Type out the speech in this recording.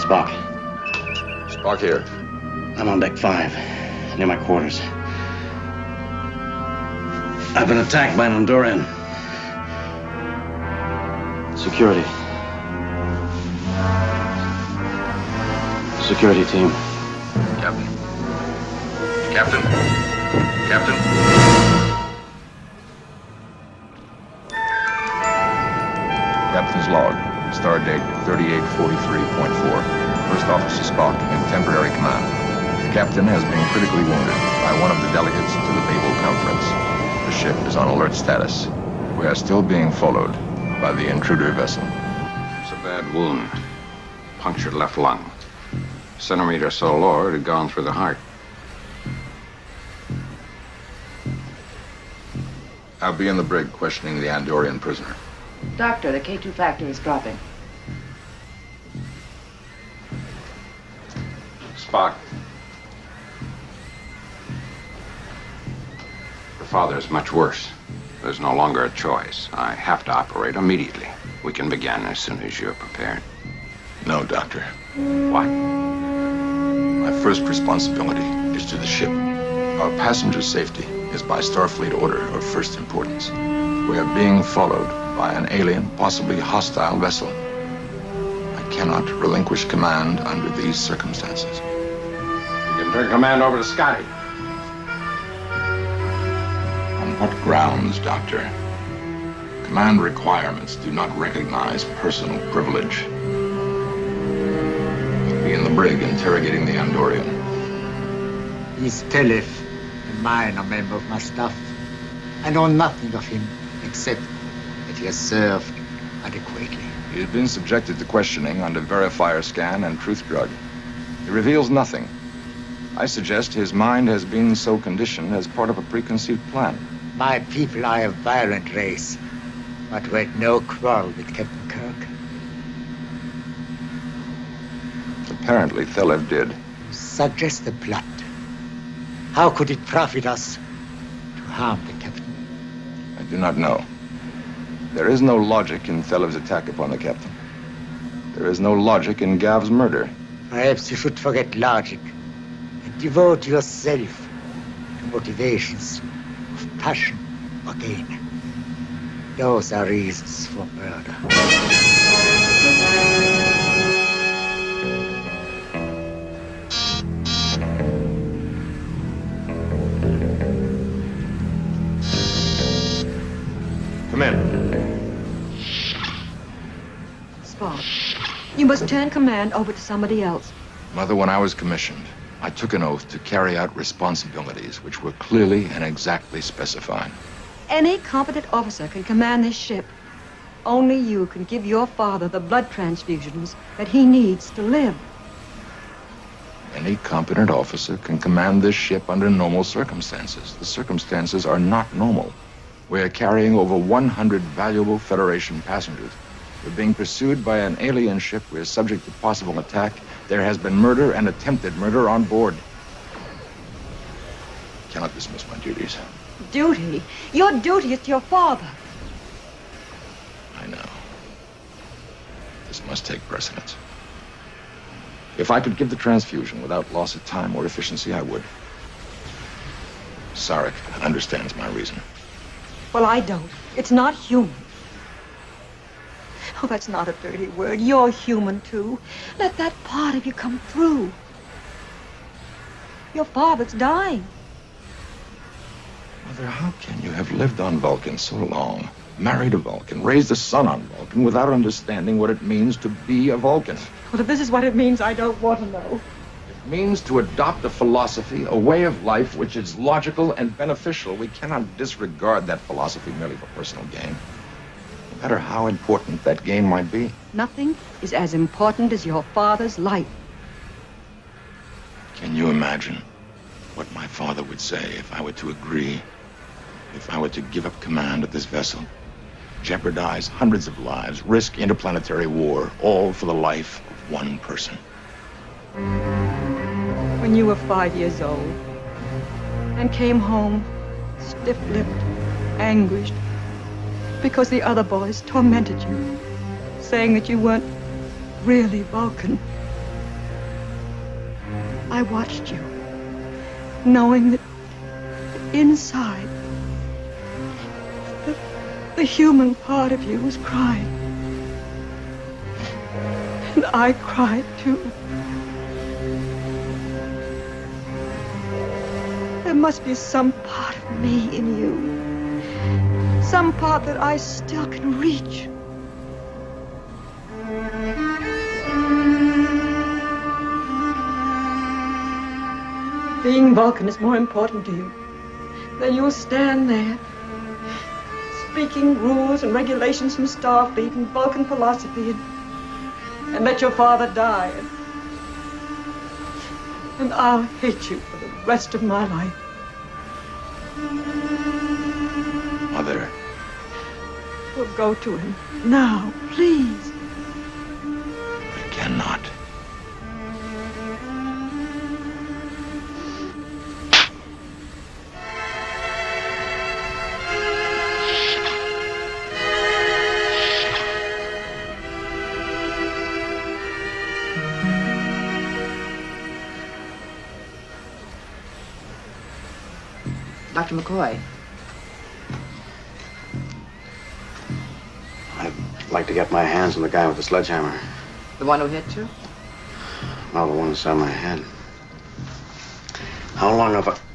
Spock. Spock here. I'm on deck 5, near my quarters. I've been attacked by an Andorian. Security. Security team. Captain. Captain. Captain. Captain's log. Stardate 3843.4. First Officer Spock in temporary command. The captain has been critically wounded by one of the delegates to the Babel Conference. The ship is on alert status. We are still being followed by the intruder vessel. It's a bad wound. Punctured left lung. Centimeter so low, it had gone through the heart. I'll be in the brig questioning the Andorian prisoner. Doctor, the K2 factor is dropping. Spock. Your father is much worse. There's no longer a choice. I have to operate immediately. We can begin as soon as you're prepared. No, Doctor. What? My first responsibility is to the ship. Our passenger safety is by Starfleet order of first importance. We are being followed by an alien, possibly hostile vessel. I cannot relinquish command under these circumstances. You can turn command over to Scotty. On what grounds, Doctor? Command requirements do not recognize personal privilege. I'll be in the brig interrogating the Andorian. He's Telef, a minor member of my staff. I know nothing of him except that he has served adequately. He has been subjected to questioning under verifier scan and truth drug. He reveals nothing. I suggest his mind has been so conditioned as part of a preconceived plan. My people are a violent race, but we had no quarrel with Captain Kirk. Apparently, Thelev did. You suggest a plot. How could it profit us to harm the captain? I do not know. There is no logic in Thelev's attack upon the captain. There is no logic in Gav's murder. Perhaps you should forget logic and devote yourself to motivations of passion or gain. Those are reasons for murder. Come in. Spock, you must turn command over to somebody else. Mother, when I was commissioned, I took an oath to carry out responsibilities which were clearly and exactly specified. Any competent officer can command this ship. Only you can give your father the blood transfusions that he needs to live. Any competent officer can command this ship under normal circumstances. The circumstances are not normal. We are carrying over 100 valuable Federation passengers. We're being pursued by an alien ship. We're subject to possible attack. There has been murder and attempted murder on board. I cannot dismiss my duties. Duty? Your duty is to your father. I know. This must take precedence. If I could give the transfusion without loss of time or efficiency, I would. Sarek understands my reason. Well, I don't. It's not human. Oh, that's not a dirty word. You're human, too. Let that part of you come through. Your father's dying. Mother, how can you have lived on Vulcan so long, married a Vulcan, raised a son on Vulcan, without understanding what it means to be a Vulcan? Well, if this is what it means, I don't want to know. It means to adopt a philosophy, a way of life which is logical and beneficial. We cannot disregard that philosophy merely for personal gain, no matter how important that gain might be. Nothing is as important as your father's life. Can you imagine what my father would say if I were to agree, if I were to give up command of this vessel, jeopardize hundreds of lives, risk interplanetary war, all for the life of one person? When you were 5 years old and came home stiff-lipped, anguished, because the other boys tormented you, saying that you weren't really Vulcan. I watched you, knowing that inside, the human part of you was crying. And I cried too. There must be some part of me in you. Some part that I still can reach. Being Vulcan is more important to you than you'll stand there speaking rules and regulations from Starfleet and Vulcan philosophy and let your father die. And I'll hate you for the rest of my life. Mother. We'll go to him now, please. I cannot. Dr. McCoy. I'd like to get my hands on the guy with the sledgehammer. The one who hit you? No, the one inside my head. How long have I...